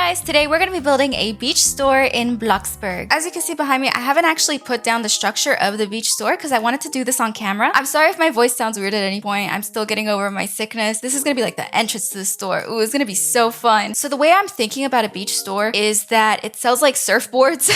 guys, today we're going to be building a beach store in Bloxburg. As you can see behind me, I haven't actually put down the structure of the beach store because I wanted to do this on camera. I'm sorry if my voice sounds weird at any point. I'm still getting over my sickness. This is going to be like the entrance to the store. Ooh, it's going to be so fun. So the way I'm thinking about a beach store is that it sells like surfboards.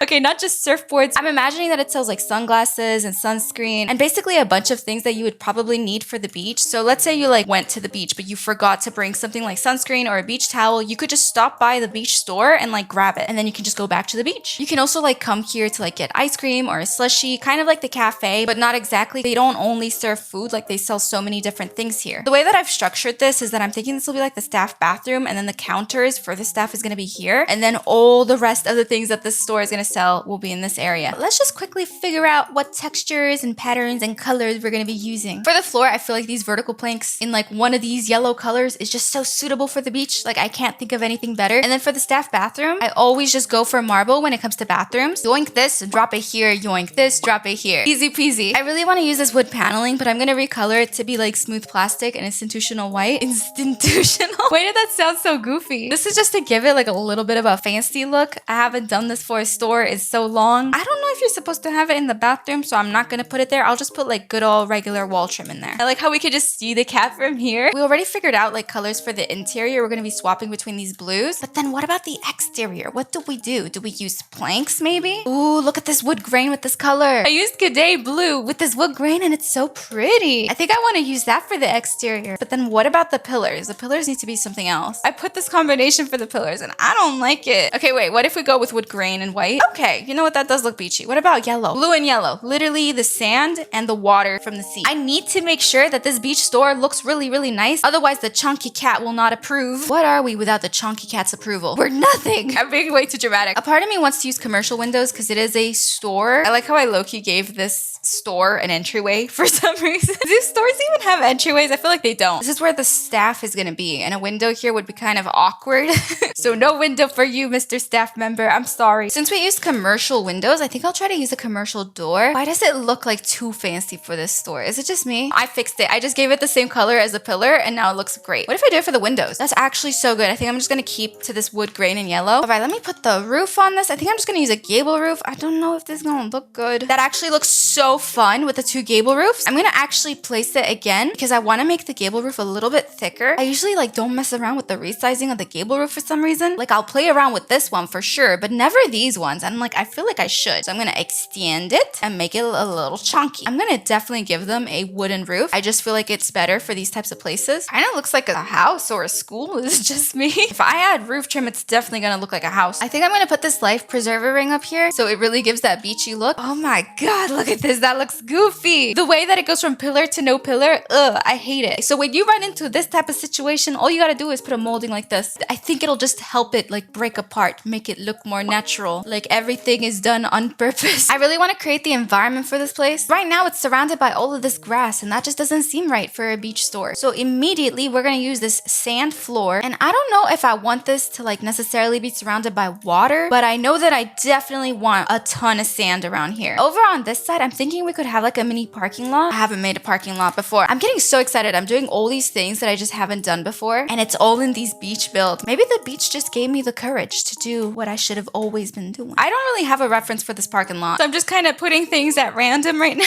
Okay, not just surfboards. I'm imagining that it sells like sunglasses and sunscreen and basically a bunch of things that you would probably need for the beach. So let's say you like went to the beach, but you forgot to bring something like sunscreen or a beach towel. You could just stop by the beach store and like grab it, and then you can just go back to the beach. You can also like come here to like get ice cream or a slushie, kind of like the cafe, but not exactly. They don't only serve food, like they sell so many different things here. The way that I've structured this is that I'm thinking this will be like the staff bathroom, and then the counters for the staff is going to be here, and then all the rest of the things that this store is going to sell will be in this area. But let's just quickly figure out what textures and patterns and colors we're going to be using. For the floor, I feel like these vertical planks in like one of these yellow colors is just so suitable for the beach. Like I can't think of anything better. And then for the staff bathroom, I always just go for marble when it comes to bathrooms. Yoink this, drop it here, yoink this, drop it here. Easy peasy. I really want to use this wood paneling, but I'm going to recolor it to be like smooth plastic and institutional white. Institutional? Why did that sound so goofy? This is just to give it like a little bit of a fancy look. I haven't done this for a store. It's so long. I don't know if you're supposed to have it in the bathroom, so I'm not going to put it there. I'll just put like good old regular wall trim in there. I like how we could just see the cat from here. We already figured out like colors for the interior. We're going to be swapping between these blues. But then what about the exterior? What do we do? Do we use planks maybe? Ooh, look at this wood grain with this color. I used G'day blue with this wood grain and it's so pretty. I think I want to use that for the exterior. But then what about the pillars? The pillars need to be something else. I put this combination for the pillars and I don't like it. Okay, wait, what if we go with wood grain and white? Okay, you know what? That does look beachy. What about yellow? Blue and yellow. Literally the sand and the water from the sea. I need to make sure that this beach store looks really, really nice. Otherwise, the chunky cat will not approve. What are we without the chunky cat's approval? We're nothing. I'm being way too dramatic. A part of me wants to use commercial windows because it is a store. I like how I low-key gave this store an entryway for some reason. Do stores even have entryways? I feel like they don't. This is where the staff is gonna be, and a window here would be kind of awkward. So no window for you, Mr. Staff Member. I'm sorry. Since we used commercial windows, I think I'll try to use a commercial door. Why does it look like too fancy for this store? Is it just me? I fixed it. I just gave it the same color as the pillar, and now it looks great. What if I do it for the windows? That's actually so good. I think I'm just gonna keep to this wood grain and yellow. All right, let me put the roof on this. I think I'm just gonna use a gable roof. I don't know if this is gonna look good. That actually looks so fun with the two gable roofs. I'm gonna actually place it again because I want to make the gable roof a little bit thicker. I usually like don't mess around with the resizing of the gable roof for some reason. Like I'll play around with this one for sure, but never these ones. And like I feel like I should. So I'm gonna extend it and make it a little chunky. I'm gonna definitely give them a wooden roof. I just feel like it's better for these types of places. Kind of looks like a house or a school. Is it just me? If I add roof trim, it's definitely gonna look like a house. I think I'm gonna put this life preserver ring up here so it really gives that beachy look. Oh my god, look at this. That looks goofy. The way that it goes from pillar to no pillar, ugh, I hate it. So when you run into this type of situation, all you gotta do is put a molding like this. I think it'll just help it like break apart, make it look more natural. Like everything is done on purpose. I really want to create the environment for this place. Right now it's surrounded by all of this grass and that just doesn't seem right for a beach store. So immediately we're gonna use this sand floor, and I don't know if I want this to like necessarily be surrounded by water, but I know that I definitely want a ton of sand around here. Over on this side, I'm thinking we could have like a mini parking lot. I haven't made a parking lot before. I'm getting so excited. I'm doing all these things that I just haven't done before, and it's all in these beach builds. Maybe the beach just gave me the courage to do what I should have always been doing. I don't really have a reference for this parking lot, so I'm just kind of putting things at random right now.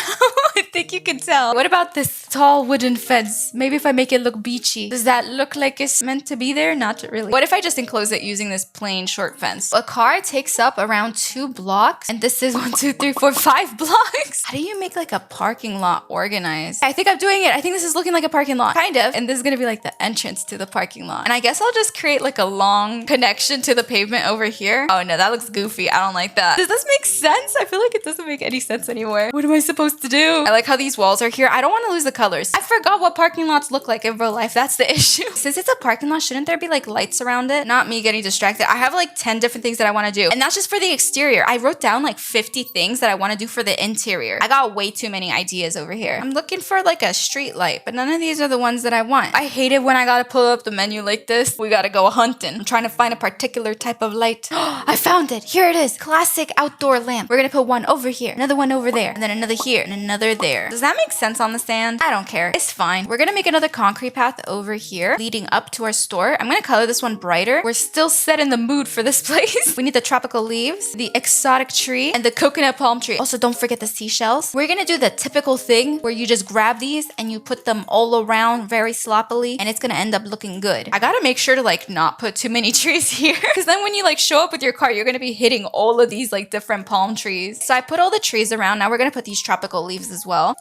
I think you can tell. What about this tall wooden fence? Maybe if I make it look beachy. Does that look like it's meant to be there? Not really. What if I just enclose it using this plain short fence? A car takes up around 2 blocks, and this is 1, 2, 3, 4, 5 blocks. How do you make like a parking lot organized? I think I'm doing it. I think this is looking like a parking lot. Kind of. And this is gonna be like the entrance to the parking lot. And I guess I'll just create like a long connection to the pavement over here. Oh no, that looks goofy. I don't like that. Does this make sense? I feel like it doesn't make any sense anymore. What am I supposed to do? I like how these walls are here. I don't want to lose the colors. I forgot what parking lots look like in real life. That's the issue. Since it's a parking lot, shouldn't there be like lights around it? Not me getting distracted. I have like 10 different things that I want to do. And that's just for the exterior. I wrote down like 50 things that I want to do for the interior. I got way too many ideas over here. I'm looking for like a street light, but none of these are the ones that I want. I hate it when I gotta pull up the menu like this. We gotta go hunting. I'm trying to find a particular type of light. I found it. Here it is. Classic outdoor lamp. We're gonna put one over here, another one over there, and then another here, and another there. Does that make sense on the sand? I don't care. It's fine. We're gonna make another concrete path over here leading up to our store. I'm gonna color this one brighter. We're still set in the mood for this place. We need the tropical leaves, the exotic tree, and the coconut palm tree. Also, don't forget the seashells. We're gonna do the typical thing where you just grab these and you put them all around very sloppily, and it's gonna end up looking good. I gotta make sure to like not put too many trees here, because then when you like show up with your car, you're gonna be hitting all of these like different palm trees. So I put all the trees around. Now we're gonna put these tropical leaves as well.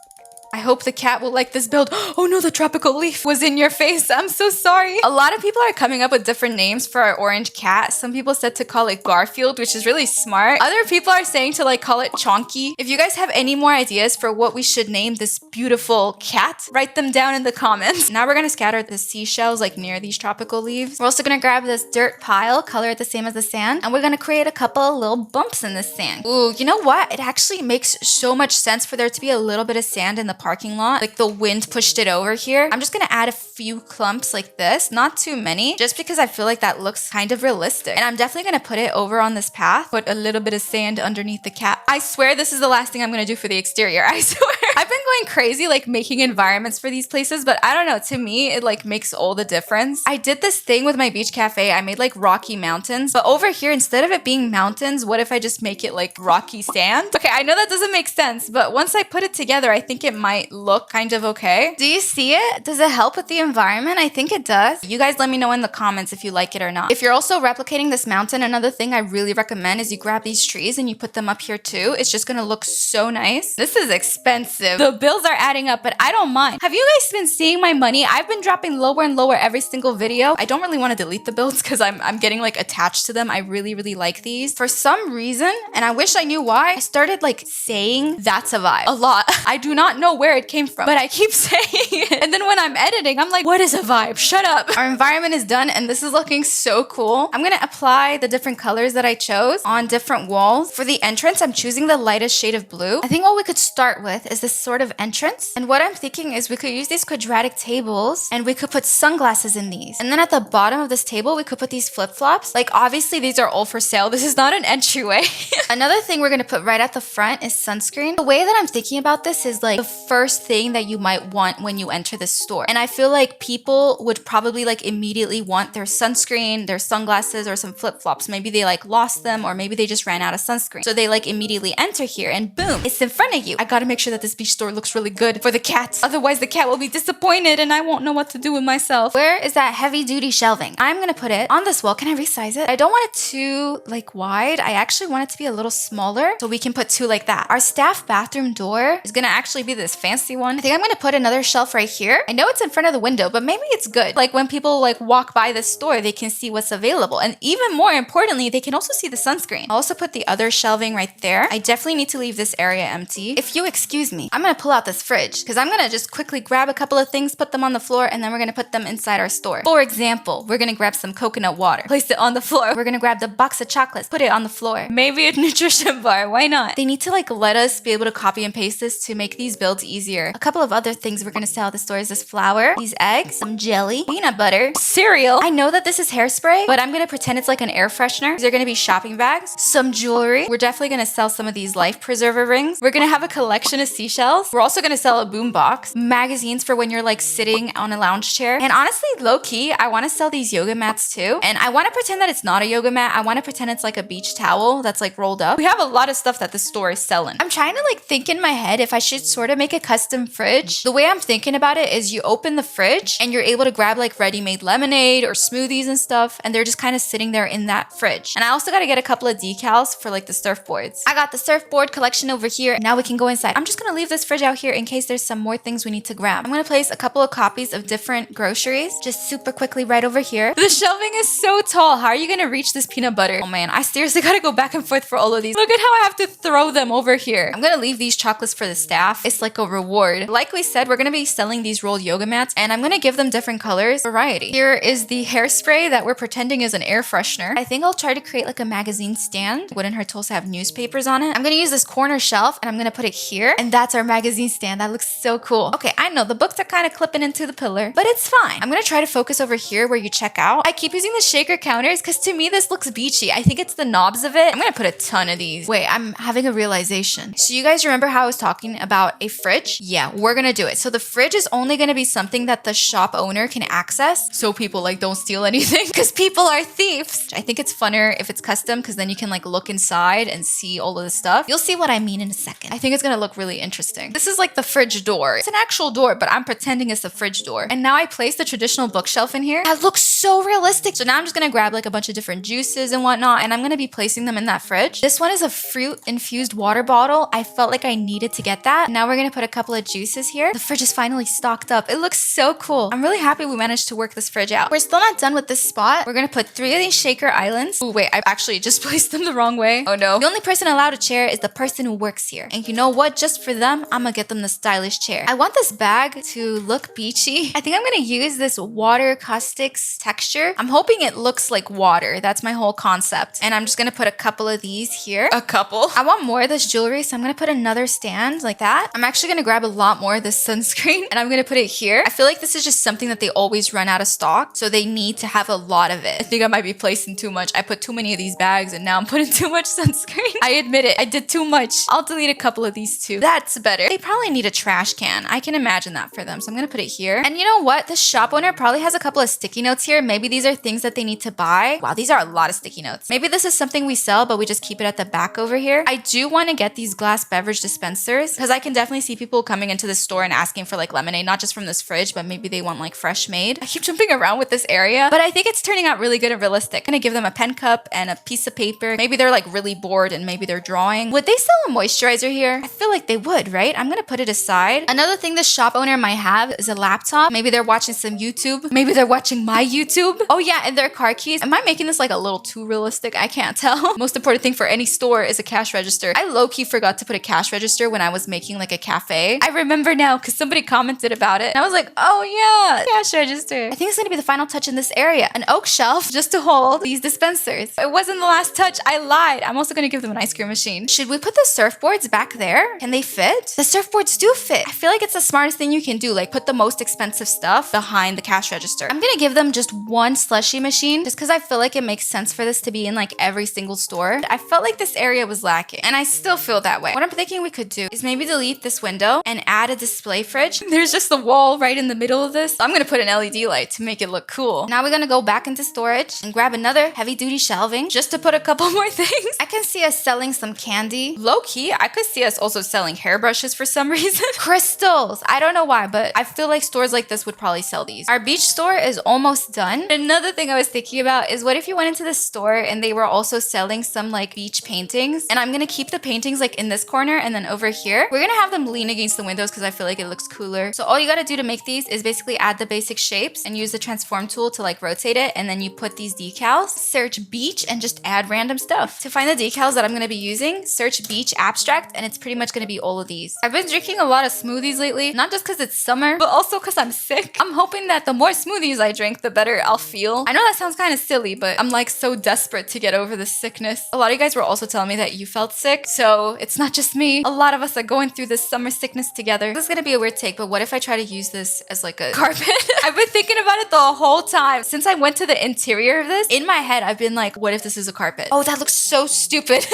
I hope the cat will like this build. Oh no, the tropical leaf was in your face. I'm so sorry. A lot of people are coming up with different names for our orange cat. Some people said to call it Garfield, which is really smart. Other people are saying to like call it Chonky. If you guys have any more ideas for what we should name this beautiful cat, write them down in the comments. Now we're gonna scatter the seashells like near these tropical leaves. We're also gonna grab this dirt pile, color it the same as the sand, and we're gonna create a couple of little bumps in the sand. Ooh, you know what? It actually makes so much sense for there to be a little bit of sand in the parking lot. Like the wind pushed it over here. I'm just gonna add a few clumps like this, not too many, just because I feel like that looks kind of realistic. And I'm definitely gonna put it over on this path, put a little bit of sand underneath the cat. I swear this is the last thing I'm gonna do for the exterior. I swear. I've been going crazy like making environments for these places, but I don't know, to me it like makes all the difference. I did this thing with my beach cafe. I made like rocky mountains, but over here instead of it being mountains, what if I just make it like rocky sand? Okay, I know that doesn't make sense, but once I put it together, I think it might look kind of okay. Do you see it? Does it help with the environment? I think it does. You guys let me know in the comments if you like it or not. If you're also replicating this mountain, another thing I really recommend is you grab these trees and you put them up here too. It's just gonna look so nice. This is expensive. The bills are adding up, but I don't mind. Have you guys been seeing my money? I've been dropping lower and lower every single video. I don't really want to delete the builds because I'm getting like attached to them. I really, really like these. For some reason, and I wish I knew why, I started like saying that's a vibe a lot. I do not know where it came from, but I keep saying it. And then when I'm editing, I'm like, what is a vibe? Shut up. Our environment is done and this is looking so cool. I'm gonna apply the different colors that I chose on different walls. For the entrance, I'm choosing the lightest shade of blue. I think what we could start with is this sort of entrance. And what I'm thinking is we could use these quadratic tables and we could put sunglasses in these. And then at the bottom of this table, we could put these flip-flops. Like obviously these are all for sale. This is not an entryway. Another thing we're gonna put right at the front is sunscreen. The way that I'm thinking about this is like the first thing that you might want when you enter the store. And I feel like people would probably like immediately want their sunscreen, their sunglasses, or some flip-flops. Maybe they like lost them, or maybe they just ran out of sunscreen. So they like immediately enter here and boom, it's in front of you. I gotta make sure that this beach store looks really good for the cats. Otherwise the cat will be disappointed and I won't know what to do with myself. Where is that heavy duty shelving? I'm gonna put it on this wall. Can I resize it? I don't want it too like wide. I actually want it to be a little smaller so we can put two like that. Our staff bathroom door is gonna actually be this fancy one. I think I'm gonna put another shelf right here. I know it's in front of the window, but maybe it's good. Like when people like walk by the store, they can see what's available. And even more importantly, they can also see the sunscreen. I'll also put the other shelving right there. I definitely need to leave this area empty. If you excuse me, I'm gonna pull out this fridge because I'm gonna just quickly grab a couple of things, put them on the floor, and then we're gonna put them inside our store. For example, we're gonna grab some coconut water, place it on the floor. We're gonna grab the box of chocolates, put it on the floor. Maybe a nutrition bar, why not? They need to like let us be able to copy and paste this to make these builds easier. A couple of other things we're gonna sell at the store is this flour, these eggs, some jelly, peanut butter, cereal. I know that this is hairspray, but I'm gonna pretend it's like an air freshener. These are gonna be shopping bags, some jewelry. We're definitely gonna sell some of these life preserver rings. We're gonna have a collection of seashells. We're also gonna sell a boom box, magazines for when you're like sitting on a lounge chair. And honestly, low key, I wanna sell these yoga mats too. And I wanna pretend that it's not a yoga mat. I wanna pretend it's like a beach towel that's like rolled up. We have a lot of stuff that the store is selling. I'm trying to like think in my head if I should sort of make a custom fridge. The way I'm thinking about it is you open the fridge and you're able to grab like ready-made lemonade or smoothies and stuff, and they're just kind of sitting there in that fridge. And I also got to get a couple of decals for like the surfboards. I got the surfboard collection over here. Now we can go inside. I'm just gonna leave this fridge out here in case there's some more things we need to grab. I'm gonna place a couple of copies of different groceries just super quickly right over here. The shelving is so tall. How are you gonna reach this peanut butter? Oh man, I seriously gotta go back and forth for all of these. Look at how I have to throw them over here. I'm gonna leave these chocolates for the staff. It's like a little reward. Like we said, we're gonna be selling these rolled yoga mats, and I'm gonna give them different colors. Variety. Here is the hairspray that we're pretending is an air freshener. I think I'll try to create like a magazine stand. Wouldn't hurt to also have newspapers on it. I'm gonna use this corner shelf, and I'm gonna put it here, and that's our magazine stand. That looks so cool. Okay, I know the books are kind of clipping into the pillar, but it's fine. I'm gonna try to focus over here where you check out. I keep using the shaker counters because to me this looks beachy. I think it's the knobs of it. I'm gonna put a ton of these. Wait, I'm having a realization. So you guys remember how I was talking about a fridge? Yeah, we're gonna do it. So the fridge is only gonna be something that the shop owner can access, so people like don't steal anything because people are thieves. I think it's funner if it's custom because then you can like look inside and see all of the stuff. You'll see what I mean in a second. I think it's gonna look really interesting. This is like the fridge door. It's an actual door, but I'm pretending it's the fridge door. And now I place the traditional bookshelf in here. That looks so realistic. So now I'm just gonna grab like a bunch of different juices and whatnot, and I'm gonna be placing them in that fridge. This one is a fruit infused water bottle. I felt like I needed to get that. Now we're gonna put a couple of juices here. The fridge is finally stocked up. It looks so cool. I'm really happy we managed to work this fridge out. We're still not done with this spot. We're gonna put 3 of these shaker islands. Oh wait, I actually just placed them the wrong way. Oh no. The only person allowed a chair is the person who works here. And you know what? Just for them, I'm gonna get them the stylish chair. I want this bag to look beachy. I think I'm gonna use this water caustics texture. I'm hoping it looks like water. That's my whole concept. And I'm just gonna put a couple of these here. A couple. I want more of this jewelry, so I'm gonna put another stand like that. I'm actually gonna grab a lot more of this sunscreen and I'm gonna put it here. I feel like this is just something that they always run out of stock, so they need to have a lot of it. I think I might be placing too much. I put too many of these bags and now I'm putting too much sunscreen. I admit it. I did too much. I'll delete a couple of these too. That's better. They probably need a trash can. I can imagine that for them. So I'm gonna put it here. And you know what? The shop owner probably has a couple of sticky notes here. Maybe these are things that they need to buy. Wow, these are a lot of sticky notes. Maybe this is something we sell, but we just keep it at the back over here. I do want to get these glass beverage dispensers because I can definitely see people coming into the store and asking for like lemonade, not just from this fridge, but maybe they want like fresh made. I keep jumping around with this area, but I think it's turning out really good and realistic. I'm gonna give them a pen cup and a piece of paper. Maybe they're like really bored and maybe they're drawing. Would they sell a moisturizer here? I feel like they would, right? I'm gonna put it aside. Another thing this shop owner might have is a laptop. Maybe they're watching some YouTube. Maybe they're watching my YouTube. Oh yeah, and their car keys. Am I making this like a little too realistic? I can't tell. Most important thing for any store is a cash register. I low-key forgot to put a cash register when I was making like a cafe. I remember now because somebody commented about it. And I was like, oh yeah, cash register. I think it's gonna be the final touch in this area. An oak shelf just to hold these dispensers. It wasn't the last touch. I lied. I'm also gonna give them an ice cream machine. Should we put the surfboards back there? Can they fit? The surfboards do fit. I feel like it's the smartest thing you can do. Like put the most expensive stuff behind the cash register. I'm gonna give them just one slushie machine just because I feel like it makes sense for this to be in like every single store. I felt like this area was lacking and I still feel that way. What I'm thinking we could do is maybe delete this window and add a display fridge. There's just the wall right in the middle of this. I'm gonna put an LED light to make it look cool. Now we're gonna go back into storage and grab another heavy duty shelving just to put a couple more things. I can see us selling some candy. Low key, I could see us also selling hairbrushes for some reason. Crystals. I don't know why, but I feel like stores like this would probably sell these. Our beach store is almost done. Another thing I was thinking about is what if you went into the store and they were also selling some like beach paintings, and I'm gonna keep the paintings like in this corner, and then over here we're gonna have them lean against the windows because I feel like it looks cooler. So all you gotta do to make these is basically add the basic shapes and use the transform tool to like rotate it, and then you put these decals, search beach, and just add random stuff. To find the decals that I'm gonna be using, search beach abstract, and it's pretty much gonna be all of these. I've been drinking a lot of smoothies lately, not just because it's summer, but also because I'm sick. I'm hoping that the more smoothies I drink, the better I'll feel. I know that sounds kind of silly, but I'm like so desperate to get over this sickness. A lot of you guys were also telling me that you felt sick, so it's not just me. A lot of us are going through this summer sickness together. This is gonna be a weird take, but what if I try to use this as like a carpet? I've been thinking about it the whole time. Since I went to the interior of this, in my head, I've been like, what if this is a carpet? Oh, that looks so stupid.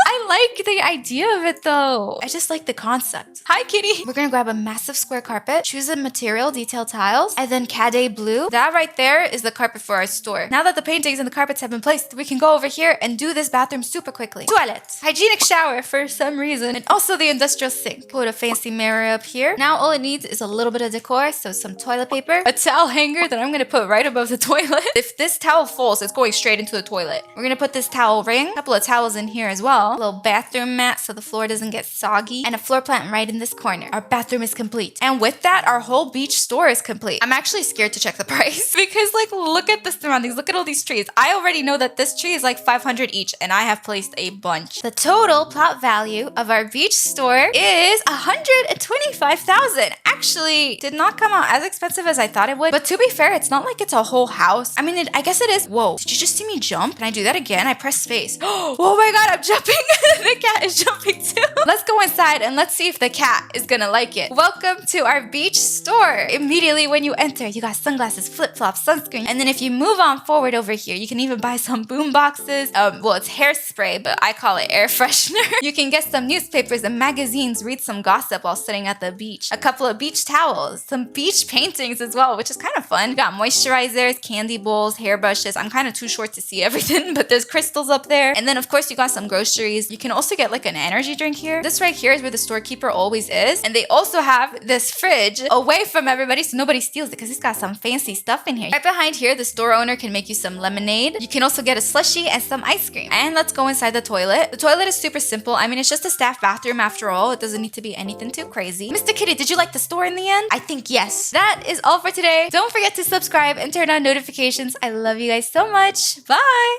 I like the idea of it though. I just like the concept. Hi, kitty. We're gonna grab a massive square carpet, choose a material, detail tiles, and then Cade blue. That right there is the carpet for our store. Now that the paintings and the carpets have been placed, we can go over here and do this bathroom super quickly. Toilet, hygienic shower for some reason, and also the industrial sink. Put a fancy mirror up here. Now all it needs is a little bit of decor, so some toilet paper, a towel hanger that I'm gonna put right above the toilet. If this towel falls, it's going straight into the toilet. We're gonna put this towel ring, a couple of towels in here as well, a little bathroom mat so the floor doesn't get soggy, and a floor plant right in this corner. Our bathroom is complete. And with that, our whole beach store is complete. I'm actually scared to check the price because like, look at the surroundings, look at all these trees. I already know that this tree is like 500 each and I have placed a bunch. The total plot value of our beach store is $100. $125,000. Actually, did not come out as expensive as I thought it would. But to be fair, it's not like it's a whole house. I mean, I guess it is. Whoa, did you just see me jump? Can I do that again? I press space. Oh my God, I'm jumping. The cat is jumping too. Let's go inside and let's see if the cat is gonna like it. Welcome to our beach store. Immediately when you enter, you got sunglasses, flip-flops, sunscreen. And then if you move on forward over here, you can even buy some boom boxes. Well, it's hairspray, but I call it air freshener. You can get some newspapers and magazines, read some gossip while sitting at the beach. A couple of beach towels, some beach paintings as well, which is kind of fun. You got moisturizers, candy bowls, hairbrushes. I'm kind of too short to see everything, but there's crystals up there. And then of course you got some groceries. You can also get like an energy drink here. This right here is where the storekeeper always is. And they also have this fridge away from everybody so nobody steals it because it's got some fancy stuff in here. Right behind here, the store owner can make you some lemonade. You can also get a slushie and some ice cream. And let's go inside the toilet. The toilet is super simple. I mean, it's just a staff bathroom after all. It doesn't need to be anything too crazy. Mr. Kitty, did you like the store in the end? I think yes. That is all for today. Don't forget to subscribe and turn on notifications. I love you guys so much. Bye!